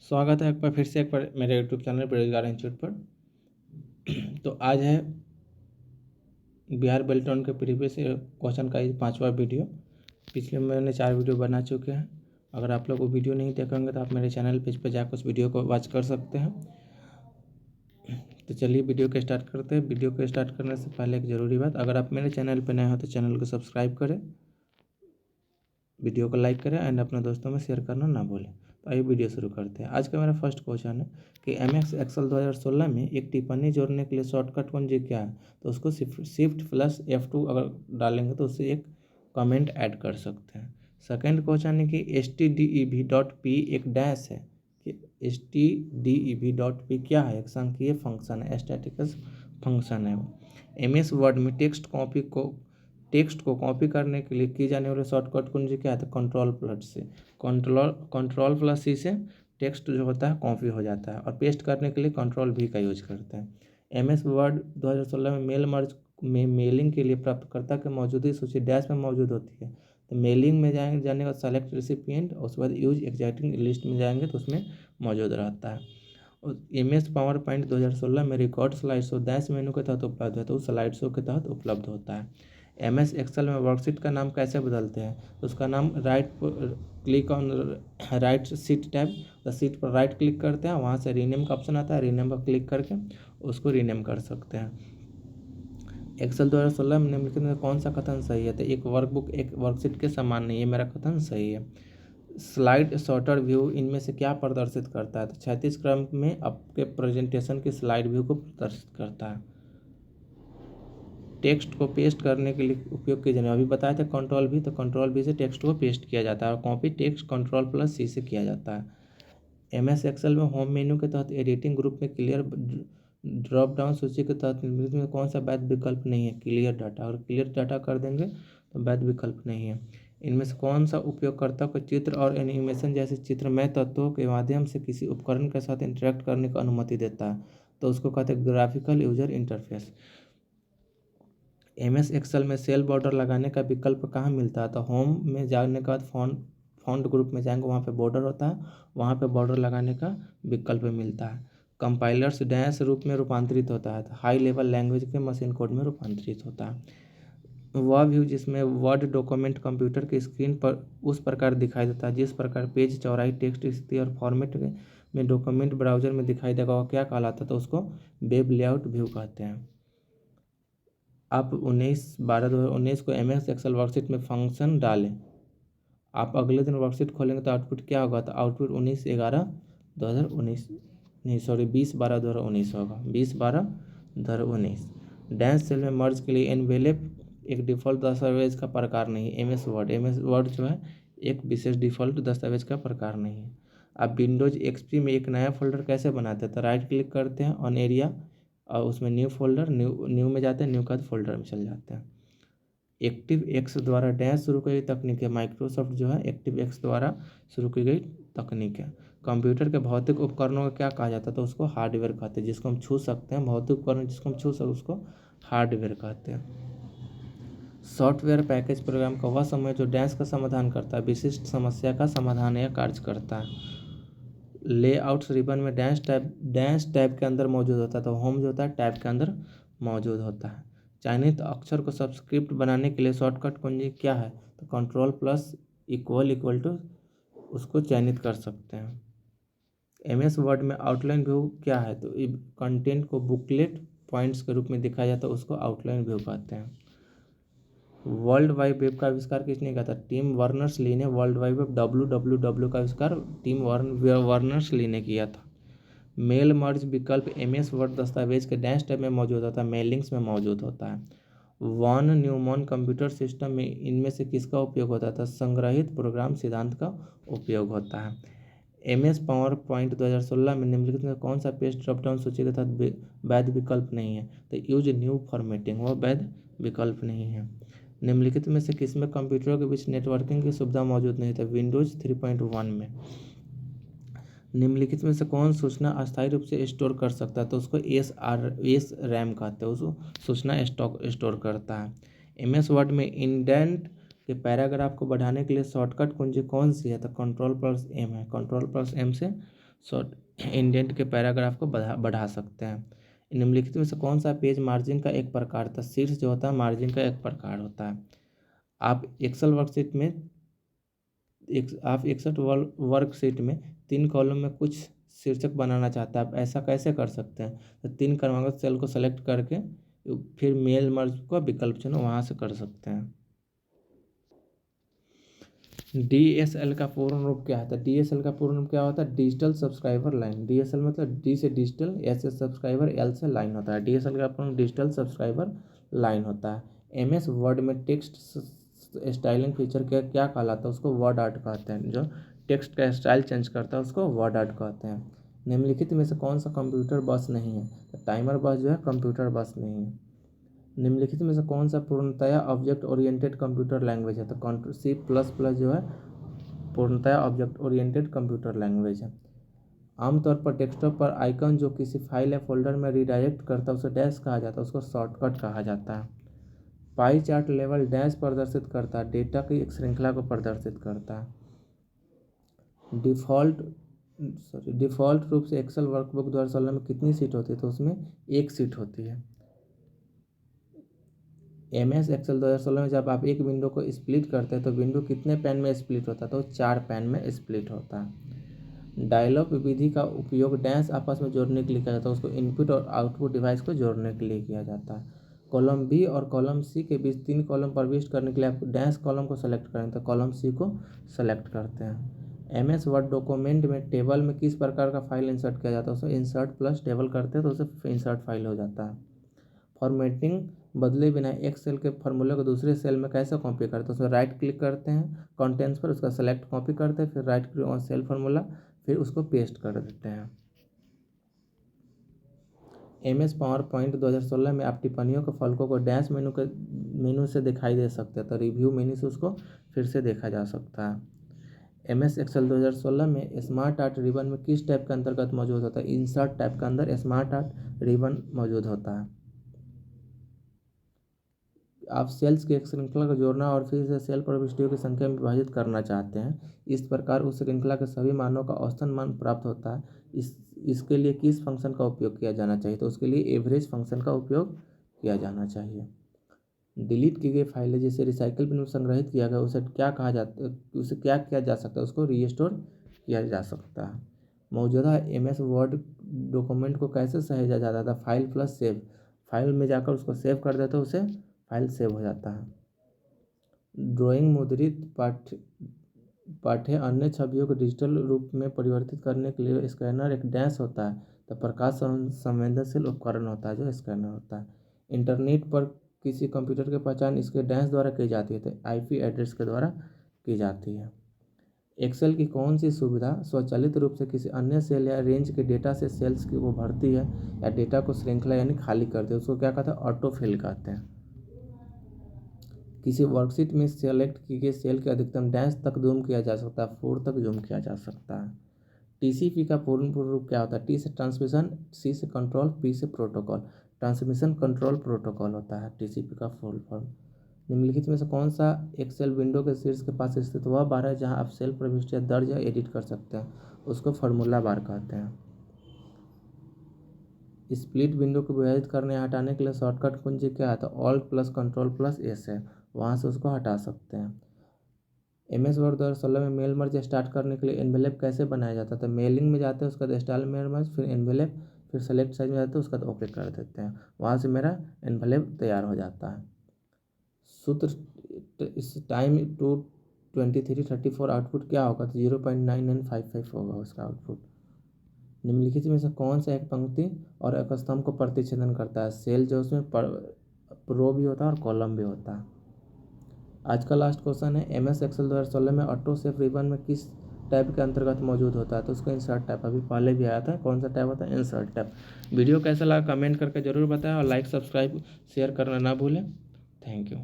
स्वागत है एक बार फिर से एक बार मेरे यूट्यूब चैनल बेरोजगार इंस्टीट्यूट पर। तो आज है बिहार बेल्टॉन के प्रीवियस क्वेश्चन का ये 5वां वीडियो। पिछले मैंने 4 वीडियो बना चुके हैं। अगर आप लोग वो वीडियो नहीं देखेंगे तो आप मेरे चैनल पेज पर जाकर उस वीडियो को वॉच कर सकते हैं। तो चलिए वीडियो को स्टार्ट करते हैं। वीडियो को स्टार्ट करने से पहले एक ज़रूरी बात, अगर आप मेरे चैनल पर नए हो तो चैनल को सब्सक्राइब करें, वीडियो को लाइक करें एंड अपने दोस्तों में शेयर करना ना भूलें। तो आइए वीडियो शुरू करते हैं। आज का मेरा फर्स्ट क्वेश्चन है कि एमएस एक्सेल 2016 में एक टिप्पणी जोड़ने के लिए शॉर्टकट कुंजी क्या है। तो उसको शिफ्ट प्लस F2 अगर डालेंगे तो उससे एक कमेंट ऐड कर सकते हैं। सेकेंड क्वेश्चन है कि stdev.p एक डैश है कि stdev.p क्या है, एक संख्यीय फंक्शन है, स्टैटिकस फंक्शन है। एमएस वर्ड में टेक्स्ट को कॉपी करने के लिए की जाने वाली शॉर्टकट कुंजी क्या है, तो कंट्रोल प्लस सी से टेक्स्ट जो होता है कॉपी हो जाता है। और पेस्ट करने के लिए कंट्रोल भी का यूज करते हैं। एमएस वर्ड 2016 में मेल मर्ज में मेलिंग के लिए प्राप्तकर्ता की मौजूदा सूची डैश में मौजूद होती है। तो मेलिंग में जाने के बाद सेलेक्ट रेसिपिएंट और उसके बाद यूज एग्जैक्टिंग लिस्ट में जाएंगे तो उसमें मौजूद रहता है। और एमएस पावर पॉइंट 2016 में रिकॉर्ड स्लाइड शो डैश मेनू के तहत उपलब्ध है, तो उस स्लाइड शो के तहत उपलब्ध होता है। एमएस एक्सेल में वर्कशीट का नाम कैसे बदलते हैं, तो उसका नाम click on right seat tab, तो सीट पर राइट क्लिक करते हैं, वहाँ से रीनेम का ऑप्शन आता है, रीनेम पर क्लिक करके उसको रीनेम कर सकते हैं। एक्सेल 2016 में निम्नलिखित में कौन सा कथन सही है, तो एक वर्कबुक एक वर्कशीट के समान नहीं है, मेरा कथन सही है। स्लाइड सॉर्टर व्यू इनमें से क्या प्रदर्शित करता है, तो 36 क्रम में आपके प्रेजेंटेशन की स्लाइड व्यू को प्रदर्शित करता है। टेक्स्ट को पेस्ट करने के लिए उपयोग किए जाने, अभी बताया था कंट्रोल भी, तो कंट्रोल भी से टेक्स्ट को पेस्ट किया जाता है और कॉपी टेक्स्ट कंट्रोल प्लस सी से किया जाता है। एमएस एक्सेल में होम मेन्यू के तहत एडिटिंग ग्रुप में क्लियर ड्रॉप डाउन सूची के तहत निम्नलिखित में कौन सा वैध विकल्प नहीं है, क्लियर डाटा। अगर क्लियर डाटा कर देंगे तो वैध विकल्प नहीं है। इनमें से कौन सा उपयोगकर्ता को चित्र और एनिमेशन जैसे चित्रमय तत्वों के माध्यम से किसी उपकरण के साथ इंटरेक्ट करने की अनुमति देता है, तो उसको कहते हैं graphical user interface. MS Excel में सेल बॉर्डर लगाने का विकल्प कहाँ मिलता है, तो होम में जाने के बाद फॉन्ट ग्रुप में जाएंगे, वहाँ पे बॉर्डर होता है, वहाँ पे बॉर्डर लगाने का विकल्प मिलता है। कंपाइलर्स डैश रूप में रूपांतरित होता है, हाई लेवल लैंग्वेज के मशीन कोड में रूपांतरित होता है। वह व्यू जिसमें वर्ड डॉक्यूमेंट कंप्यूटर की स्क्रीन पर उस प्रकार दिखाई देता है जिस प्रकार पेज चौड़ाई टेक्स्ट स्थिति और फॉर्मेट में डॉक्यूमेंट ब्राउजर में दिखाई देगा, वह क्या कहलाता है, तो उसको वेब लेआउट व्यू कहते हैं। आप 19/12/2019 को एमएस एक्सेल वर्कशीट में फंक्शन डालें। आप अगले दिन वर्कशीट खोलेंगे तो आउटपुट क्या होगा, तो आउटपुट 19/11/2019 नहीं सॉरी 20/12/2019 होगा, 20/12/2019। डैश सेल में मर्ज के लिए एनवेलप एक डिफ़ॉल्ट दस्तावेज का प्रकार नहीं है। एमएस वर्ड जो है एक विशेष डिफ़ॉल्ट दस्तावेज का प्रकार नहीं है। आप विंडोज एक्सपी में एक नया फोल्डर कैसे बनाते हैं, तो राइट क्लिक करते हैं ऑन एरिया और उसमें न्यू फोल्डर, न्यू में जाते हैं, न्यू का फोल्डर में चल जाते हैं। एक्टिव एक्स द्वारा डैश शुरू की गई तकनीक है, माइक्रोसॉफ्ट जो है एक्टिव एक्स द्वारा शुरू की गई तकनीक है। कंप्यूटर के भौतिक उपकरणों को क्या कहा जाता है, तो उसको हार्डवेयर कहते हैं, जिसको हम छू सकते हैं। भौतिक उपकरण जिसको हम छू सकते हैं उसको हार्डवेयर कहते हैं। सॉफ्टवेयर पैकेज प्रोग्राम का वह समूह जो डैश का समाधान करता है, विशिष्ट समस्या का समाधान या कार्य करता है। लेआउट्स रिबन में डैश टैब के अंदर मौजूद होता है, तो होम जो होता है टैब के अंदर मौजूद होता है। चयनित अक्षर को सबस्क्रिप्ट बनाने के लिए शॉर्टकट कुंजी क्या है, तो कंट्रोल प्लस इक्वल टू उसको चयनित कर सकते हैं। एमएस वर्ड में आउटलाइन व्यू क्या है, तो कंटेंट को बुकलेट पॉइंट्स के रूप में दिखाया जाता है, उसको आउटलाइन व्यू कहते हैं। वर्ल्ड वाइड वेब का आविष्कार किसने किया था, टिम वर्नर्स ली ने वर्ल्ड वाइड वेब WWW का आविष्कार टिम वर्नर्स ली ने किया था। मेल मर्ज विकल्प एमएस वर्ड दस्तावेज के डैश टैब में मौजूद होता है, मेलिंग्स में मौजूद होता है। वॉन न्यूमैन कंप्यूटर सिस्टम में इनमें से किसका उपयोग होता था, संग्रहित प्रोग्राम सिद्धांत का उपयोग होता है। एमएस पावर पॉइंट 2016 में निम्नलिखित में कौन सा पेज ड्रॉपडाउन सूची के तहत वैध विकल्प नहीं है, तो यूज न्यू फॉर्मेटिंग वह वैध विकल्प नहीं है। निम्नलिखित में से किसमें कंप्यूटरों के बीच नेटवर्किंग की सुविधा मौजूद नहीं था, विंडोज 3.1 में। निम्नलिखित में से कौन सूचना अस्थायी रूप से स्टोर कर सकता है, तो उसको एस रैम कहते हैं, उसको सूचना स्टोर करता है। एमएस वर्ड में इंडेंट के पैराग्राफ को बढ़ाने के लिए शॉर्टकट कुंजी कौन सी है, तो कंट्रोल प्लस एम है, कंट्रोल प्लस एम से शॉर्ट इंडेंट के पैराग्राफ को बढ़ा सकते हैं। निम्नलिखित में से कौन सा पेज मार्जिन का एक प्रकार था? शीर्ष जो होता है मार्जिन का एक प्रकार होता है। आप एक्सेल वर्कशीट में आप एक्सेल वर्कशीट में 3 कॉलम में कुछ शीर्षक बनाना चाहते हैं, आप ऐसा कैसे कर सकते हैं? तो 3 क्रमांकित सेल को सेलेक्ट करके फिर मेल मर्ज का विकल्प चुनो, वहाँ से कर सकते हैं। DSL का पूर्ण रूप क्या होता है? DSL का पूर्ण रूप क्या होता है? Digital subscriber line. DSL मतलब D से डिजिटल, S से सब्सक्राइबर, L से लाइन होता है। DSL का पूर्ण डिजिटल सब्सक्राइबर लाइन होता है। MS वर्ड में टेक्स्ट स्टाइलिंग फीचर क्या कहलाता है? उसको वर्ड आर्ट कहते हैं। जो टेक्स्ट का स्टाइल चेंज करता है उसको वर्ड आर्ट कहते हैं। निम्नलिखित में से कौन सा कंप्यूटर बस नहीं है? तो टाइमर बस जो है कंप्यूटर बस नहीं है। निम्नलिखित में से कौन सा पूर्णतया ऑब्जेक्ट ओरिएंटेड कंप्यूटर लैंग्वेज है? तो C++ जो है पूर्णतया ऑब्जेक्ट ओरिएंटेड कंप्यूटर लैंग्वेज है। आमतौर पर डेस्कटॉप पर आइकन जो किसी फाइल या फोल्डर में रिडायरेक्ट करता है उसे डैश कहा जाता है, उसको शॉर्टकट कहा जाता है। पाई चार्ट लेवल डैश प्रदर्शित करता है, डेटा की एक श्रृंखला को प्रदर्शित करता है। डिफ़ॉल्ट रूप से एक्सेल वर्कबुक 2016 में कितनी सीट होती है? तो उसमें 1 सीट होती है। MS एक्सेल 2016 में जब आप एक विंडो को स्प्लिट करते हैं तो विंडो कितने पैन में स्प्लिट होता है? तो 4 पैन में स्प्लिट होता है। डायलॉग विधि का उपयोग डैश आपस में जोड़ने के लिए किया जाता है, उसको इनपुट और आउटपुट डिवाइस को जोड़ने के लिए किया जाता है। कॉलम B और कॉलम C के बीच 3 कॉलम प्रविष्ट करने के लिए आप डैश कॉलम को सेलेक्ट करें तो कॉलम C को सेलेक्ट करते हैं। MS वर्ड डॉक्यूमेंट में टेबल में किस प्रकार का फाइल इंसर्ट किया जाता है? उसमें इंसर्ट प्लस टेबल करते हैं तो उसे इंसर्ट फाइल हो जाता है। फॉर्मेटिंग बदले बिना एक सेल के फार्मूले को दूसरे सेल में कैसे कॉपी करते हैं? उसमें राइट क्लिक करते हैं कंटेंट्स पर, उसका सेलेक्ट कॉपी करते हैं, फिर right click on sale formula, फिर उसको पेस्ट कर देते हैं। MS पावर पॉइंट 2016 में आप टिप्पणियों के फलकों को डैश मेनू से दिखाई दे सकते हैं, तो रिव्यू मेनू से उसको फिर से देखा जा सकता है। MS एक्सेल 2016 में स्मार्ट आर्ट रिबन में किस टैब के अंतर्गत मौजूद होता है? इंसर्ट टैब के अंदर स्मार्ट आर्ट रिबन मौजूद होता है। आप सेल्स की एक श्रृंखला को जोड़ना और फिर से सेल प्रविष्टियों की संख्या में विभाजित करना चाहते हैं। इस प्रकार उस श्रृंखला के सभी मानों का औसतन मान प्राप्त होता है। इसके लिए किस फंक्शन का उपयोग किया जाना चाहिए? तो उसके लिए एवरेज फंक्शन का उपयोग किया जाना चाहिए। डिलीट की गई फाइलें जिसे रिसाइकल बिन में संग्रहित किया गया उसे क्या कहा जाता है? उसे क्या किया जा सकता है? उसको रीस्टोर किया जा सकता है। मौजूदा MS वर्ड डॉक्यूमेंट को कैसे सहेजा जाता था? फाइल प्लस सेव, फाइल में जाकर उसको सेव कर देते हैं, उसे फाइल सेव हो जाता है। ड्राइंग मुद्रित पाठ्य अन्य छवियों को डिजिटल रूप में परिवर्तित करने के लिए स्कैनर एक डैश होता है, तो प्रकाश संवेदनशील उपकरण होता है जो स्कैनर होता है। इंटरनेट पर किसी कंप्यूटर की पहचान इसके डैश द्वारा की जाती है, तो IP एड्रेस के द्वारा की जाती है। एक्सेल की कौन सी सुविधा स्वचालित रूप से किसी अन्य सेल या रेंज के डेटा से सेल्स की वो भरती है या डेटा को श्रृंखला यानी खाली करती है? उसको क्या कहते हैं? ऑटो फिल कहते हैं। किसी वर्कशीट में सेलेक्ट की गई सेल के अधिकतम डैश तक जूम किया जा सकता है, 4 तक जूम किया जा सकता है। TCP का पूर्ण रूप क्या होता है? T से ट्रांसमिशन, C से कंट्रोल, P से प्रोटोकॉल। ट्रांसमिशन कंट्रोल प्रोटोकॉल होता है TCP का फुल फॉर्म। निम्नलिखित में से कौन सा एक्सेल विंडो के शीर्ष के पास स्थित वह बार है जहां आप सेल प्रविष्टियां दर्ज या एडिट कर सकते हैं? उसको फार्मूला बार कहते हैं। स्प्लिट विंडो को विभाजित करने या हटाने के लिए शॉर्टकट कुंजी क्या है? तो alt plus control plus S है, वहाँ से उसको हटा सकते हैं। MS वर्ड 2016 में मेल मर्ज स्टार्ट करने के लिए एनवेलप कैसे बनाया जाता है? तो मेलिंग में जाते हैं, उसका बाद स्टाइल मेल मर्ज, फिर एनवेलप, फिर सेलेक्ट साइज में जाते हैं, उसका बाद ओके कर देते हैं, वहाँ से मेरा एनवेलप तैयार हो जाता है। सूत्र इस टाइम 2:23:34 आउटपुट क्या होगा? तो 0.9955 होगा उसका आउटपुट। निम्नलिखित में से कौन सा एक पंक्ति और एक स्तंभ को प्रतिच्छेदन करता है? सेल जो उसमें रो भी होता है और कॉलम भी होता है। आज का लास्ट क्वेश्चन है MS एक्सेल 2016 में ऑटो सेव रिबन में किस टैब के अंतर्गत मौजूद होता है? तो उसको इंसर्ट टैब, अभी पहले भी आया था, कौन सा टैब होता है? Insert tab. वीडियो कैसा लगा कमेंट करके ज़रूर बताएं और लाइक सब्सक्राइब शेयर करना ना भूलें। Thank you.